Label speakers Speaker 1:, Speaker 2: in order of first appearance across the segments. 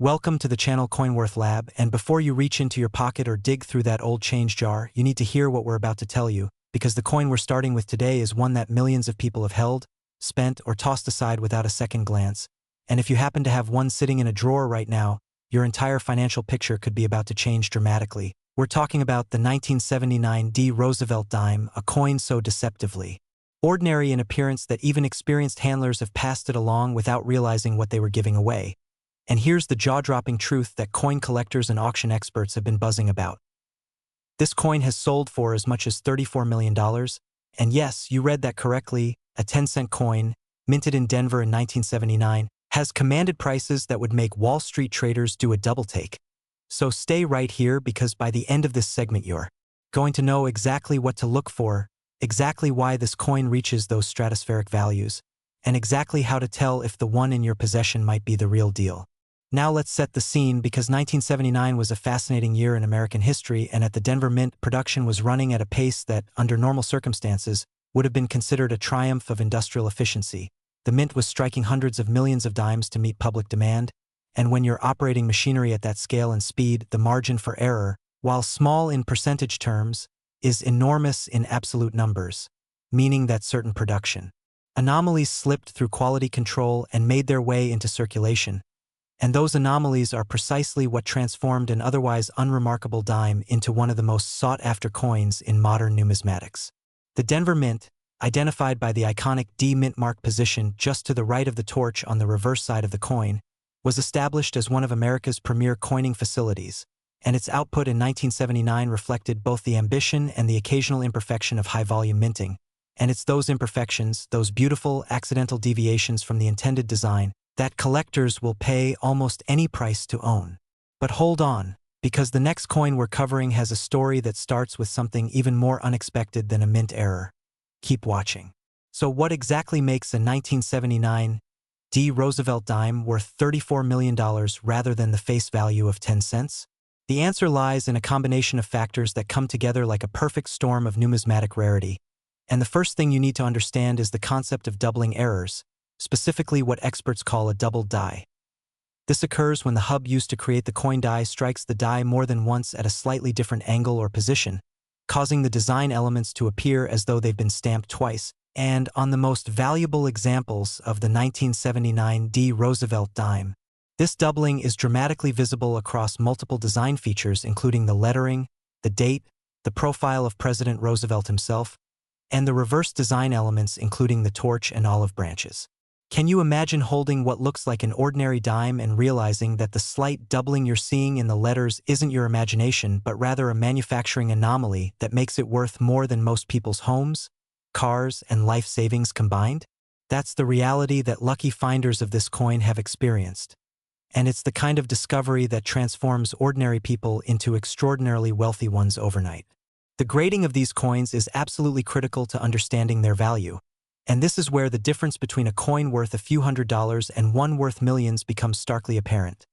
Speaker 1: Welcome to the channel CoinWorth Lab, and before you reach into your pocket or dig through that old change jar, you need to hear what we're about to tell you, because the coin we're starting with today is one that millions of people have held, spent, or tossed aside without a second glance. And if you happen to have one sitting in a drawer right now, your entire financial picture could be about to change dramatically. We're talking about the 1979 Roosevelt dime, a coin so deceptively ordinary in appearance that even experienced handlers have passed it along without realizing what they were giving away. And here's the jaw-dropping truth that coin collectors and auction experts have been buzzing about. This coin has sold for as much as $34 million, and yes, you read that correctly, a 10-cent coin, minted in Denver in 1979, has commanded prices that would make Wall Street traders do a double-take. So stay right here, because by the end of this segment you're going to know exactly what to look for, exactly why this coin reaches those stratospheric values, and exactly how to tell if the one in your possession might be the real deal. Now let's set the scene, because 1979 was a fascinating year in American history, and at the Denver Mint, production was running at a pace that, under normal circumstances, would have been considered a triumph of industrial efficiency. The Mint was striking hundreds of millions of dimes to meet public demand, and when you're operating machinery at that scale and speed, the margin for error, while small in percentage terms, is enormous in absolute numbers, meaning that certain production anomalies slipped through quality control and made their way into circulation. And those anomalies are precisely what transformed an otherwise unremarkable dime into one of the most sought-after coins in modern numismatics. The Denver Mint, identified by the iconic D mint mark position just to the right of the torch on the reverse side of the coin, was established as one of America's premier coining facilities, and its output in 1979 reflected both the ambition and the occasional imperfection of high-volume minting. And it's those imperfections, those beautiful, accidental deviations from the intended design, that collectors will pay almost any price to own. But hold on, because the next coin we're covering has a story that starts with something even more unexpected than a mint error. Keep watching. So what exactly makes a 1979 Roosevelt dime worth $34 million rather than the face value of 10 cents? The answer lies in a combination of factors that come together like a perfect storm of numismatic rarity. And the first thing you need to understand is the concept of doubling errors, specifically what experts call a doubled die. This occurs when the hub used to create the coin die strikes the die more than once at a slightly different angle or position, causing the design elements to appear as though they've been stamped twice. And on the most valuable examples of the 1979 Roosevelt dime, this doubling is dramatically visible across multiple design features, including the lettering, the date, the profile of President Roosevelt himself, and the reverse design elements including the torch and olive branches. Can you imagine holding what looks like an ordinary dime and realizing that the slight doubling you're seeing in the letters isn't your imagination, but rather a manufacturing anomaly that makes it worth more than most people's homes, cars, and life savings combined? That's the reality that lucky finders of this coin have experienced. And it's the kind of discovery that transforms ordinary people into extraordinarily wealthy ones overnight. The grading of these coins is absolutely critical to understanding their value. And this is where the difference between a coin worth a few $100s and one worth millions becomes starkly apparent.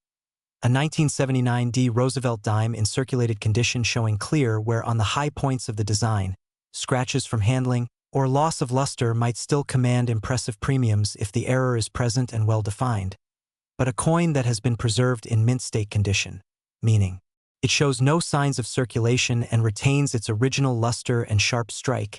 Speaker 1: A 1979 Roosevelt dime in circulated condition showing clear where on the high points of the design, scratches from handling, or loss of luster might still command impressive premiums if the error is present and well-defined. But a coin that has been preserved in mint state condition, meaning it shows no signs of circulation and retains its original luster and sharp strike,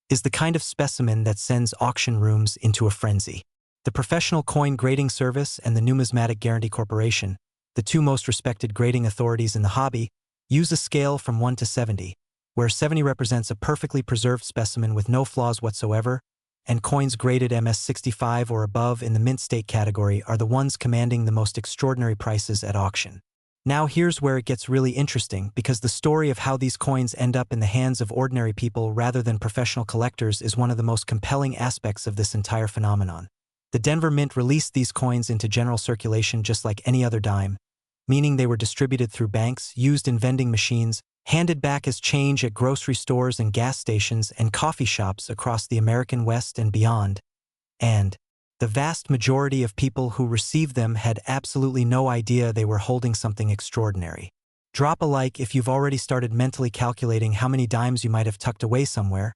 Speaker 1: is the kind of specimen that sends auction rooms into a frenzy. The Professional Coin Grading Service and the Numismatic Guarantee Corporation, the two most respected grading authorities in the hobby, use a scale from 1 to 70, where 70 represents a perfectly preserved specimen with no flaws whatsoever, and coins graded MS65 or above in the mint state category are the ones commanding the most extraordinary prices at auction. Now here's where it gets really interesting, because the story of how these coins end up in the hands of ordinary people rather than professional collectors is one of the most compelling aspects of this entire phenomenon. The Denver Mint released these coins into general circulation just like any other dime, meaning they were distributed through banks, used in vending machines, handed back as change at grocery stores and gas stations and coffee shops across the American West and beyond. And the vast majority of people who received them had absolutely no idea they were holding something extraordinary. Drop a like if you've already started mentally calculating how many dimes you might have tucked away somewhere,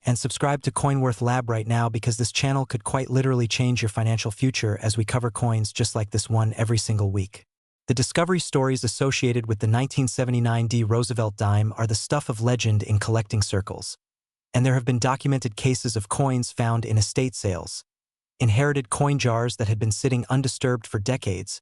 Speaker 1: and subscribe to CoinWorth Lab right now, because this channel could quite literally change your financial future as we cover coins just like this one every single week. The discovery stories associated with the 1979 Roosevelt dime are the stuff of legend in collecting circles. And there have been documented cases of coins found in estate sales, inherited coin jars that had been sitting undisturbed for decades,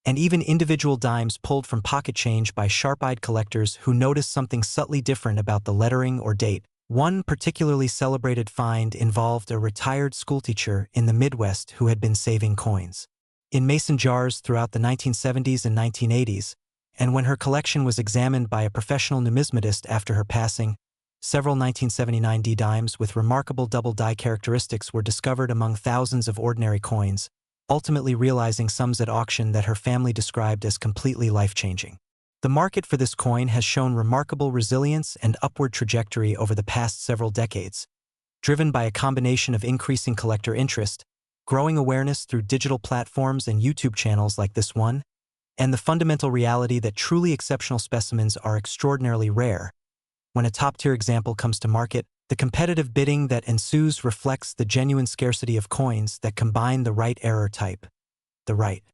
Speaker 1: and even individual dimes pulled from pocket change by sharp-eyed collectors who noticed something subtly different about the lettering or date. One particularly celebrated find involved a retired schoolteacher in the Midwest who had been saving coins in mason jars throughout the 1970s and 1980s, and when her collection was examined by a professional numismatist after her passing, several 1979 dimes with remarkable double die characteristics were discovered among thousands of ordinary coins, ultimately realizing sums at auction that her family described as completely life-changing. The market for this coin has shown remarkable resilience and upward trajectory over the past several decades, driven by a combination of increasing collector interest, growing awareness through digital platforms and YouTube channels like this one, and the fundamental reality that truly exceptional specimens are extraordinarily rare. When a top-tier example comes to market, the competitive bidding that ensues reflects the genuine scarcity of coins that combine the right error type, the right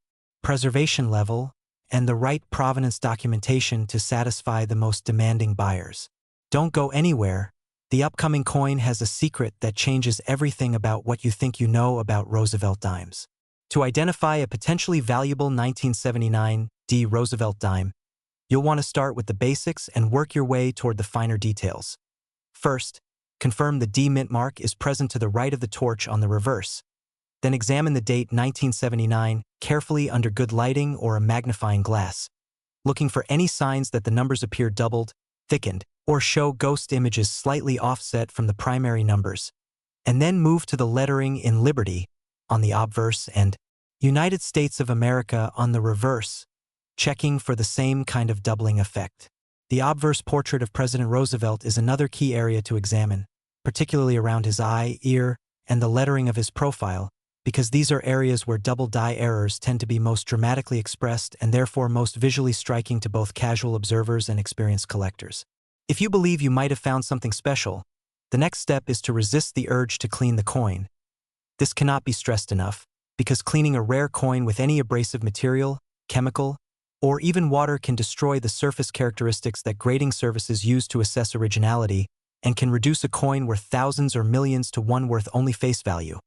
Speaker 1: preservation level, and the right provenance documentation to satisfy the most demanding buyers. Don't go anywhere. The upcoming coin has a secret that changes everything about what you think you know about Roosevelt dimes. To identify a potentially valuable 1979 Roosevelt dime, you'll want to start with the basics and work your way toward the finer details. First, confirm the D mint mark is present to the right of the torch on the reverse. Then examine the date 1979 carefully under good lighting or a magnifying glass, looking for any signs that the numbers appear doubled, thickened, or show ghost images slightly offset from the primary numbers. And then move to the lettering in Liberty on the obverse and United States of America on the reverse, checking for the same kind of doubling effect. The obverse portrait of President Roosevelt is another key area to examine, particularly around his eye, ear, and the lettering of his profile, because these are areas where double die errors tend to be most dramatically expressed and therefore most visually striking to both casual observers and experienced collectors. If you believe you might have found something special, the next step is to resist the urge to clean the coin. This cannot be stressed enough, because cleaning a rare coin with any abrasive material, chemical, or even water can destroy the surface characteristics that grading services use to assess originality and can reduce a coin worth thousands or millions to one worth only face value.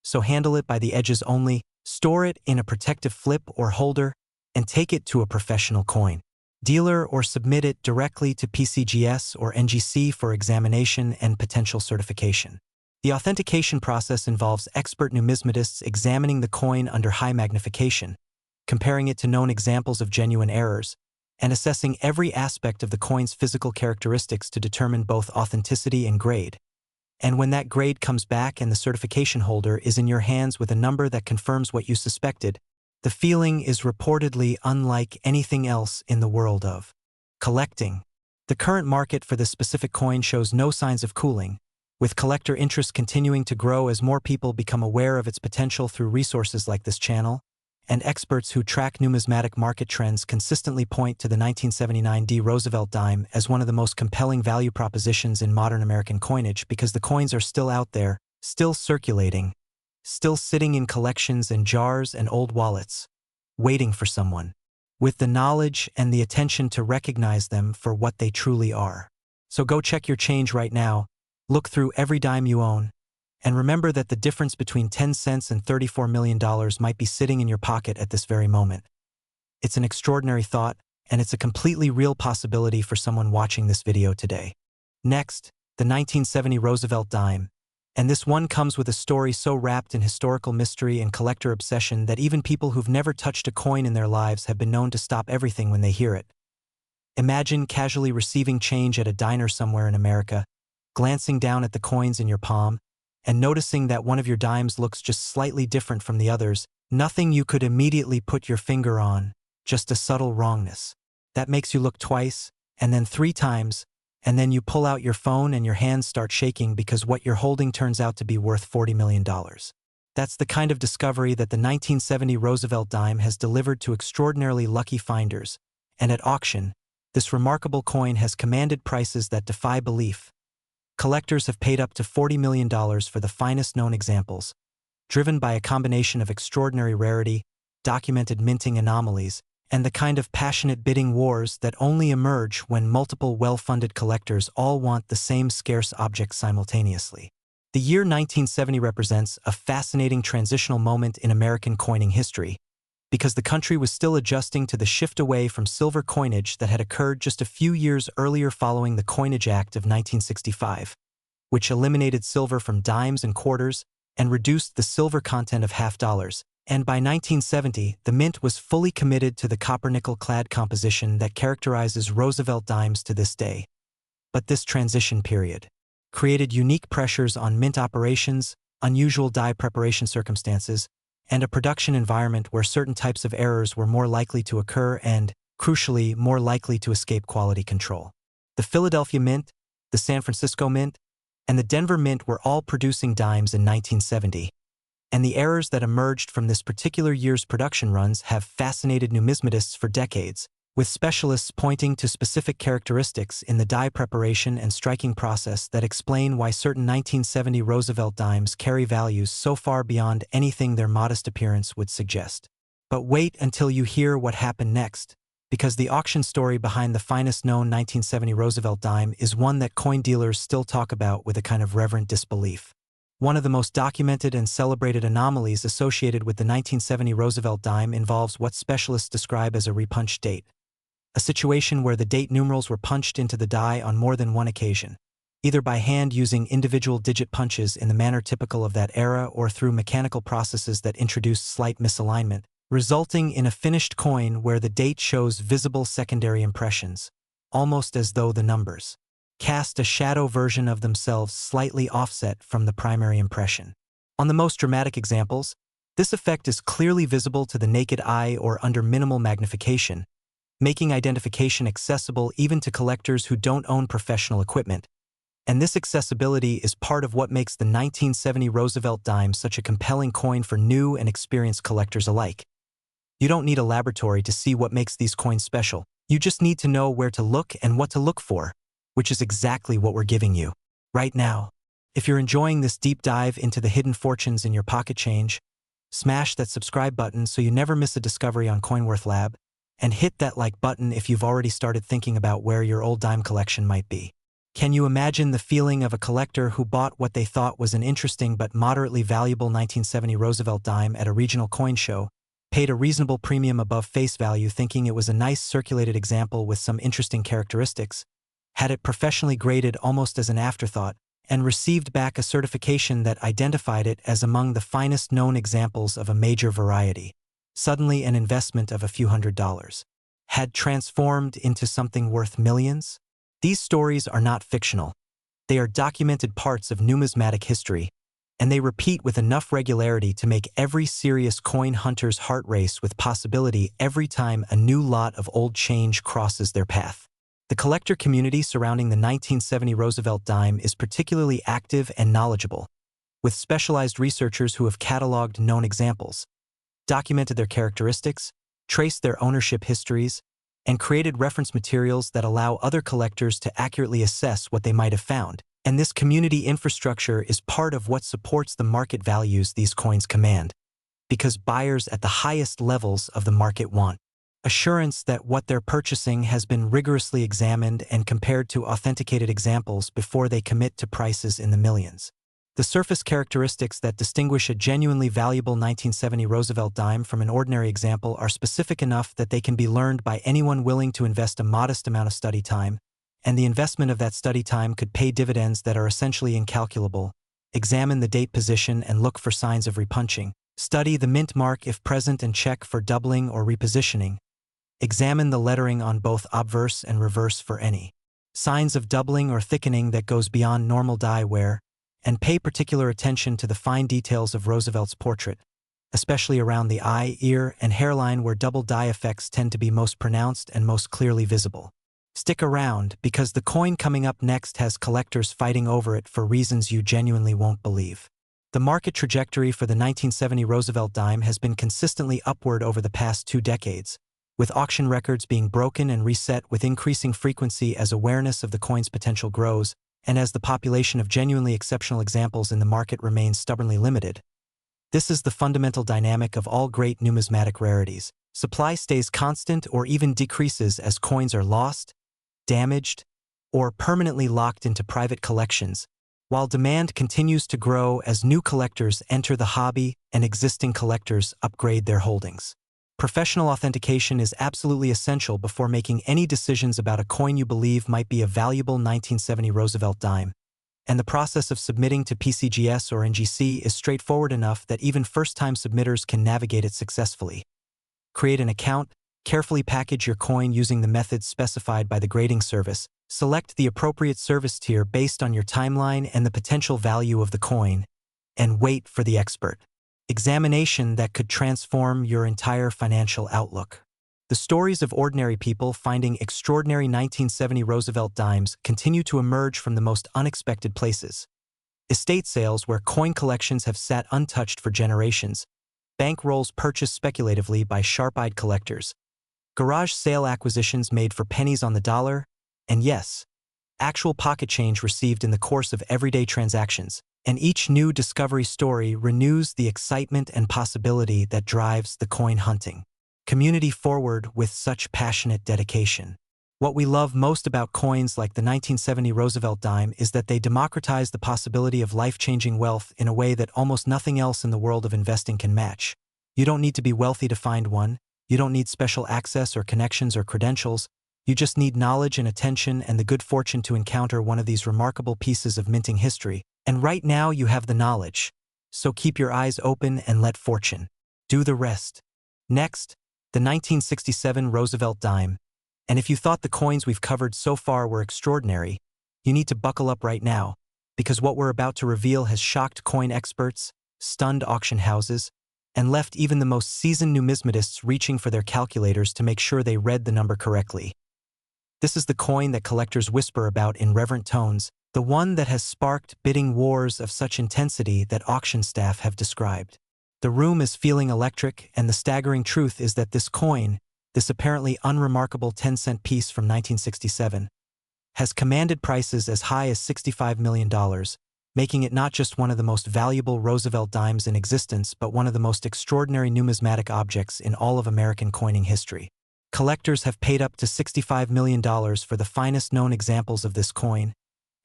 Speaker 1: So handle it by the edges only, store it in a protective flip or holder, and take it to a professional coin dealer or submit it directly to PCGS or NGC for examination and potential certification. The authentication process involves expert numismatists examining the coin under high magnification, comparing it to known examples of genuine errors, and assessing every aspect of the coin's physical characteristics to determine both authenticity and grade. And when that grade comes back and the certification holder is in your hands with a number that confirms what you suspected, the feeling is reportedly unlike anything else in the world of collecting. The current market for this specific coin shows no signs of cooling, with collector interest continuing to grow as more people become aware of its potential through resources like this channel, and experts who track numismatic market trends consistently point to the 1979 Roosevelt dime as one of the most compelling value propositions in modern American coinage because the coins are still out there, still circulating, still sitting in collections and jars and old wallets, waiting for someone with the knowledge and the attention to recognize them for what they truly are. So go check your change right now, look through every dime you own, and remember that the difference between 10 cents and $34 million might be sitting in your pocket at this very moment. It's an extraordinary thought, and it's a completely real possibility for someone watching this video today. Next, the 1970 Roosevelt dime. And this one comes with a story so wrapped in historical mystery and collector obsession that even people who've never touched a coin in their lives have been known to stop everything when they hear it. Imagine casually receiving change at a diner somewhere in America, glancing down at the coins in your palm, and noticing that one of your dimes looks just slightly different from the others, nothing you could immediately put your finger on, just a subtle wrongness. That makes you look twice, and then 3 times, and then you pull out your phone and your hands start shaking because what you're holding turns out to be worth $40 million. That's the kind of discovery that the 1970 Roosevelt dime has delivered to extraordinarily lucky finders, and at auction, this remarkable coin has commanded prices that defy belief. Collectors have paid up to $40 million for the finest known examples, driven by a combination of extraordinary rarity, documented minting anomalies, and the kind of passionate bidding wars that only emerge when multiple well-funded collectors all want the same scarce object simultaneously. The year 1970 represents a fascinating transitional moment in American coining history, because the country was still adjusting to the shift away from silver coinage that had occurred just a few years earlier following the Coinage Act of 1965, which eliminated silver from dimes and quarters and reduced the silver content of half dollars. And by 1970, the mint was fully committed to the copper-nickel-clad composition that characterizes Roosevelt dimes to this day. But this transition period created unique pressures on mint operations, unusual die preparation circumstances, and a production environment where certain types of errors were more likely to occur and, crucially, more likely to escape quality control. The Philadelphia Mint, the San Francisco Mint, and the Denver Mint were all producing dimes in 1970. And the errors that emerged from this particular year's production runs have fascinated numismatists for decades, with specialists pointing to specific characteristics in the die preparation and striking process that explain why certain 1970 Roosevelt dimes carry values so far beyond anything their modest appearance would suggest. But wait until you hear what happened next, because the auction story behind the finest known 1970 Roosevelt dime is one that coin dealers still talk about with a kind of reverent disbelief. One of the most documented and celebrated anomalies associated with the 1970 Roosevelt dime involves what specialists describe as a repunched date, a situation where the date numerals were punched into the die on more than one occasion, either by hand using individual digit punches in the manner typical of that era or through mechanical processes that introduced slight misalignment, resulting in a finished coin where the date shows visible secondary impressions, almost as though the numbers cast a shadow version of themselves slightly offset from the primary impression. On the most dramatic examples, this effect is clearly visible to the naked eye or under minimal magnification, making identification accessible even to collectors who don't own professional equipment. And this accessibility is part of what makes the 1970 Roosevelt dime such a compelling coin for new and experienced collectors alike. You don't need a laboratory to see what makes these coins special. You just need to know where to look and what to look for, which is exactly what we're giving you right now. If you're enjoying this deep dive into the hidden fortunes in your pocket change, smash that subscribe button so you never miss a discovery on CoinWorth Lab, and hit that like button if you've already started thinking about where your old dime collection might be. Can you imagine the feeling of a collector who bought what they thought was an interesting but moderately valuable 1970 Roosevelt dime at a regional coin show, paid a reasonable premium above face value thinking it was a nice circulated example with some interesting characteristics, had it professionally graded almost as an afterthought, and received back a certification that identified it as among the finest known examples of a major variety? Suddenly an investment of a few $100s had transformed into something worth millions? These stories are not fictional. They are documented parts of numismatic history, and they repeat with enough regularity to make every serious coin hunter's heart race with possibility every time a new lot of old change crosses their path. The collector community surrounding the 1970 Roosevelt dime is particularly active and knowledgeable, with specialized researchers who have cataloged known examples, documented their characteristics, traced their ownership histories, and created reference materials that allow other collectors to accurately assess what they might have found. And this community infrastructure is part of what supports the market values these coins command, because buyers at the highest levels of the market want assurance that what they're purchasing has been rigorously examined and compared to authenticated examples before they commit to prices in the millions. The surface characteristics that distinguish a genuinely valuable 1970 Roosevelt dime from an ordinary example are specific enough that they can be learned by anyone willing to invest a modest amount of study time, and the investment of that study time could pay dividends that are essentially incalculable. Examine the date position and look for signs of repunching. Study the mint mark if present and check for doubling or repositioning. Examine the lettering on both obverse and reverse for any signs of doubling or thickening that goes beyond normal die wear, and pay particular attention to the fine details of Roosevelt's portrait, especially around the eye, ear, and hairline where double die effects tend to be most pronounced and most clearly visible. Stick around, because the coin coming up next has collectors fighting over it for reasons you genuinely won't believe. The market trajectory for the 1970 Roosevelt dime has been consistently upward over the past 2 decades, with auction records being broken and reset with increasing frequency as awareness of the coin's potential grows, and as the population of genuinely exceptional examples in the market remains stubbornly limited. This is the fundamental dynamic of all great numismatic rarities. Supply stays constant or even decreases as coins are lost, damaged, or permanently locked into private collections, while demand continues to grow as new collectors enter the hobby and existing collectors upgrade their holdings. Professional authentication is absolutely essential before making any decisions about a coin you believe might be a valuable 1970 Roosevelt dime, and the process of submitting to PCGS or NGC is straightforward enough that even first-time submitters can navigate it successfully. Create an account, carefully package your coin using the methods specified by the grading service, select the appropriate service tier based on your timeline and the potential value of the coin, and wait for the expert examination that could transform your entire financial outlook. The stories of ordinary people finding extraordinary 1970 Roosevelt dimes continue to emerge from the most unexpected places. Estate sales where coin collections have sat untouched for generations, bankrolls purchased speculatively by sharp-eyed collectors, garage sale acquisitions made for pennies on the dollar, and yes, actual pocket change received in the course of everyday transactions. And each new discovery story renews the excitement and possibility that drives the coin hunting community forward with such passionate dedication. What we love most about coins like the 1970 Roosevelt dime is that they democratize the possibility of life-changing wealth in a way that almost nothing else in the world of investing can match. You don't need to be wealthy to find one. You don't need special access or connections or credentials. You just need knowledge and attention and the good fortune to encounter one of these remarkable pieces of minting history. And right now you have the knowledge. So keep your eyes open and let fortune do the rest. Next, the 1967 Roosevelt dime. And if you thought the coins we've covered so far were extraordinary, you need to buckle up right now, because what we're about to reveal has shocked coin experts, stunned auction houses, and left even the most seasoned numismatists reaching for their calculators to make sure they read the number correctly. This is the coin that collectors whisper about in reverent tones, the one that has sparked bidding wars of such intensity that auction staff have described. The room is feeling electric, and the staggering truth is that this coin, this apparently unremarkable 10-cent piece from 1967, has commanded prices as high as $65 million, making it not just one of the most valuable Roosevelt dimes in existence, but one of the most extraordinary numismatic objects in all of American coining history. Collectors have paid up to $65 million for the finest known examples of this coin,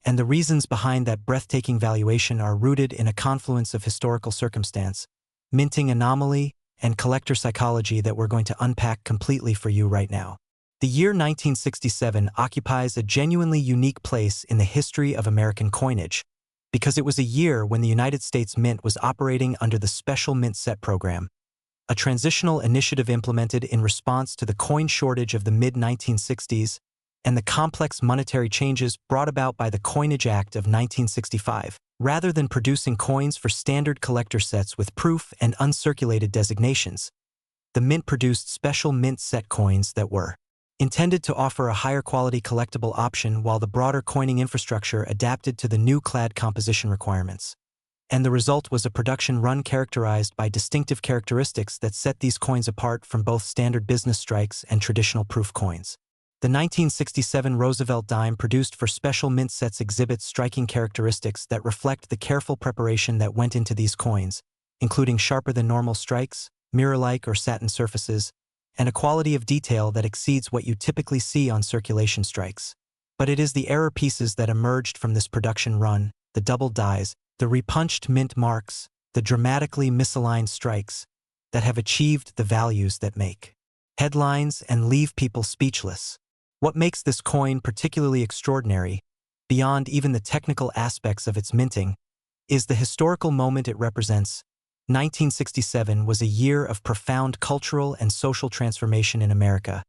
Speaker 1: and the reasons behind that breathtaking valuation are rooted in a confluence of historical circumstance, minting anomaly, and collector psychology that we're going to unpack completely for you right now. The year 1967 occupies a genuinely unique place in the history of American coinage, because it was a year when the United States Mint was operating under the Special Mint Set Program, a transitional initiative implemented in response to the coin shortage of the mid-1960s and the complex monetary changes brought about by the Coinage Act of 1965. Rather than producing coins for standard collector sets with proof and uncirculated designations, the Mint produced special Mint set coins that were intended to offer a higher quality collectible option while the broader coining infrastructure adapted to the new clad composition requirements. And the result was a production run characterized by distinctive characteristics that set these coins apart from both standard business strikes and traditional proof coins. The 1967 Roosevelt dime produced for special mint sets exhibits striking characteristics that reflect the careful preparation that went into these coins, including sharper-than-normal strikes, mirror-like or satin surfaces, and a quality of detail that exceeds what you typically see on circulation strikes. But it is the error pieces that emerged from this production run, the double dies, the repunched mint marks, the dramatically misaligned strikes, that have achieved the values that make headlines and leave people speechless. What makes this coin particularly extraordinary, beyond even the technical aspects of its minting, is the historical moment it represents. 1967 was a year of profound cultural and social transformation in America,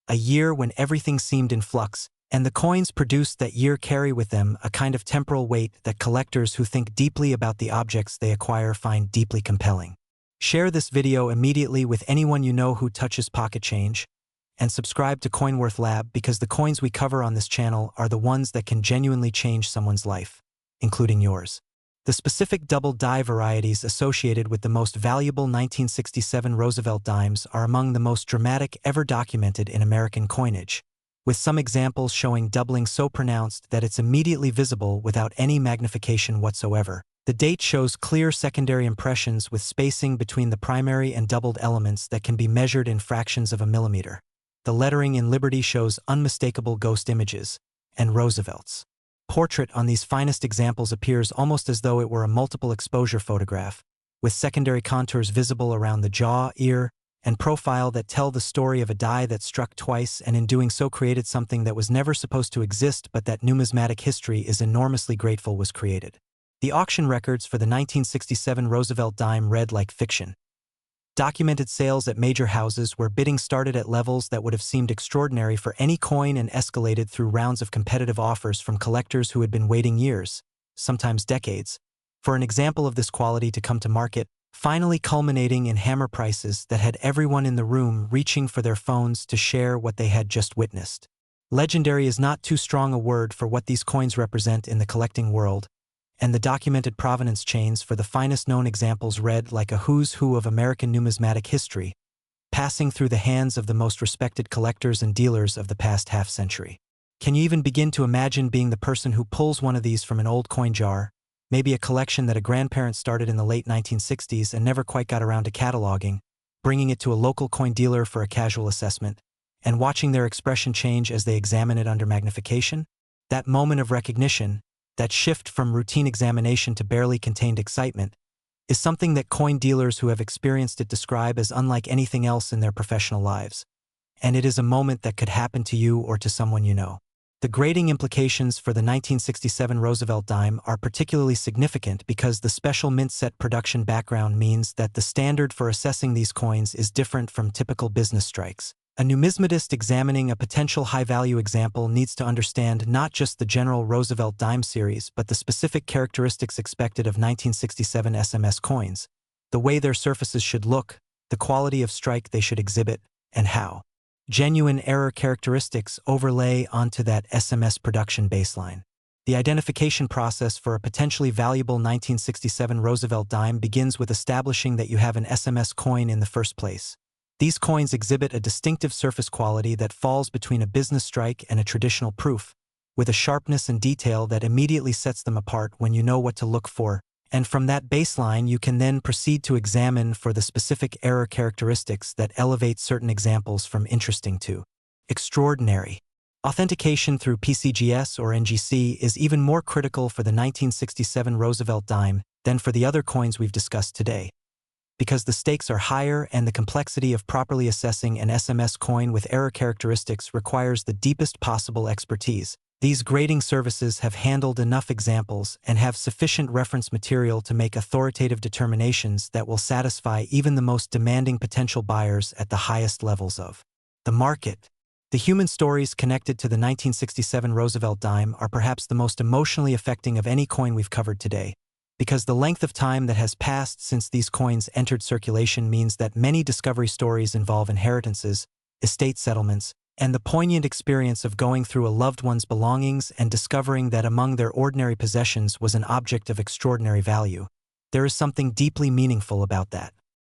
Speaker 1: a year when everything seemed in flux, and the coins produced that year carry with them a kind of temporal weight that collectors who think deeply about the objects they acquire find deeply compelling. Share this video immediately with anyone you know who touches pocket change, and subscribe to CoinWorth Lab because the coins we cover on this channel are the ones that can genuinely change someone's life, including yours. The specific double die varieties associated with the most valuable 1967 Roosevelt dimes are among the most dramatic ever documented in American coinage, with some examples showing doubling so pronounced that it's immediately visible without any magnification whatsoever. The date shows clear secondary impressions with spacing between the primary and doubled elements that can be measured in fractions of a millimeter. The lettering in Liberty shows unmistakable ghost images, and Roosevelt's portrait on these finest examples appears almost as though it were a multiple exposure photograph, with secondary contours visible around the jaw, ear, and profile that tell the story of a die that struck twice and in doing so created something that was never supposed to exist but that numismatic history is enormously grateful was created. The auction records for the 1967 Roosevelt dime read like fiction. Documented sales at major houses where bidding started at levels that would have seemed extraordinary for any coin and escalated through rounds of competitive offers from collectors who had been waiting years, sometimes decades, for an example of this quality to come to market, finally culminating in hammer prices that had everyone in the room reaching for their phones to share what they had just witnessed. Legendary is not too strong a word for what these coins represent in the collecting world, and the documented provenance chains for the finest known examples read like a who's who of American numismatic history, passing through the hands of the most respected collectors and dealers of the past half-century. Can you even begin to imagine being the person who pulls one of these from an old coin jar, maybe a collection that a grandparent started in the late 1960s and never quite got around to cataloging, bringing it to a local coin dealer for a casual assessment, and watching their expression change as they examine it under magnification? That moment of recognition, that shift from routine examination to barely contained excitement, is something that coin dealers who have experienced it describe as unlike anything else in their professional lives. And it is a moment that could happen to you or to someone you know. The grading implications for the 1967 Roosevelt dime are particularly significant because the special mint set production background means that the standard for assessing these coins is different from typical business strikes. A numismatist examining a potential high-value example needs to understand not just the general Roosevelt dime series but the specific characteristics expected of 1967 SMS coins, the way their surfaces should look, the quality of strike they should exhibit, and how genuine error characteristics overlay onto that SMS production baseline. The identification process for a potentially valuable 1967 Roosevelt dime begins with establishing that you have an SMS coin in the first place. These coins exhibit a distinctive surface quality that falls between a business strike and a traditional proof, with a sharpness and detail that immediately sets them apart when you know what to look for, and from that baseline you can then proceed to examine for the specific error characteristics that elevate certain examples from interesting to extraordinary. Authentication through PCGS or NGC is even more critical for the 1967 Roosevelt dime than for the other coins we've discussed today, because the stakes are higher and the complexity of properly assessing an SMS coin with error characteristics requires the deepest possible expertise. These grading services have handled enough examples and have sufficient reference material to make authoritative determinations that will satisfy even the most demanding potential buyers at the highest levels of the market. The human stories connected to the 1967 Roosevelt dime are perhaps the most emotionally affecting of any coin we've covered today, because the length of time that has passed since these coins entered circulation means that many discovery stories involve inheritances, estate settlements, and the poignant experience of going through a loved one's belongings and discovering that among their ordinary possessions was an object of extraordinary value. There is something deeply meaningful about that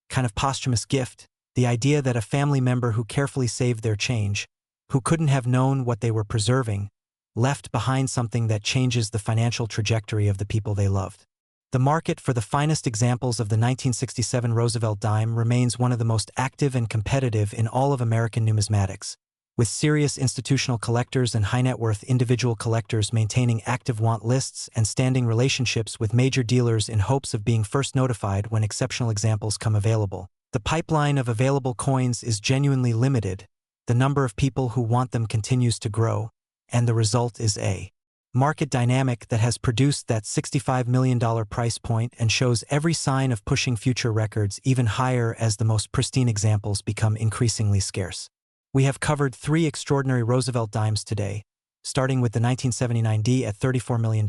Speaker 1: kind of posthumous gift, the idea that a family member who carefully saved their change, who couldn't have known what they were preserving, left behind something that changes the financial trajectory of the people they loved. The market for the finest examples of the 1967 Roosevelt dime remains one of the most active and competitive in all of American numismatics, with serious institutional collectors and high-net-worth individual collectors maintaining active want lists and standing relationships with major dealers in hopes of being first notified when exceptional examples come available. The pipeline of available coins is genuinely limited, the number of people who want them continues to grow, and the result is a market dynamic that has produced that $65 million price point and shows every sign of pushing future records even higher as the most pristine examples become increasingly scarce. We have covered 3 extraordinary Roosevelt dimes today, starting with the 1979D at $34 million,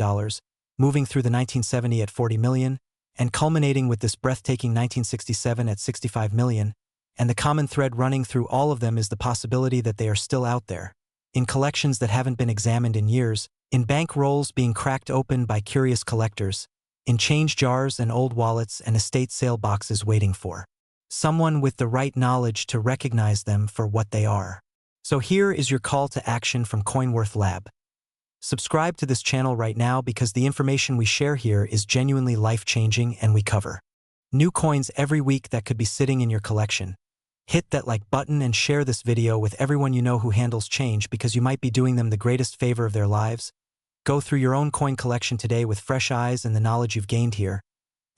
Speaker 1: moving through the 1970 at $40 million, and culminating with this breathtaking 1967 at $65 million, and the common thread running through all of them is the possibility that they are still out there, in collections that haven't been examined in years, in bank rolls being cracked open by curious collectors, in change jars and old wallets and estate sale boxes waiting for someone with the right knowledge to recognize them for what they are. So here is your call to action from CoinWorth Lab. Subscribe to this channel right now because the information we share here is genuinely life-changing and we cover new coins every week that could be sitting in your collection. Hit that like button and share this video with everyone you know who handles change because you might be doing them the greatest favor of their lives. Go through your own coin collection today with fresh eyes and the knowledge you've gained here.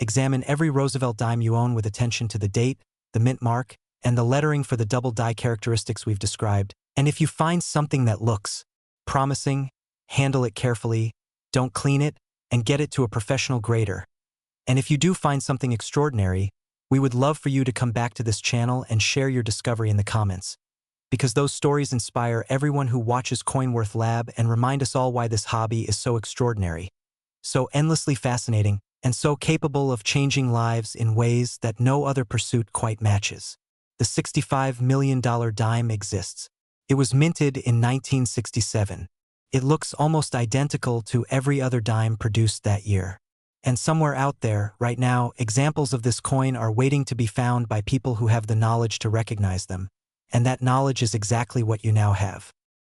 Speaker 1: Examine every Roosevelt dime you own with attention to the date, the mint mark, and the lettering for the double die characteristics we've described. And if you find something that looks promising, handle it carefully, don't clean it, and get it to a professional grader. And if you do find something extraordinary, we would love for you to come back to this channel and share your discovery in the comments. Because those stories inspire everyone who watches CoinWorth Lab and remind us all why this hobby is so extraordinary, so endlessly fascinating, and so capable of changing lives in ways that no other pursuit quite matches. The $65 million dime exists. It was minted in 1967. It looks almost identical to every other dime produced that year. And somewhere out there, right now, examples of this coin are waiting to be found by people who have the knowledge to recognize them. And that knowledge is exactly what you now have.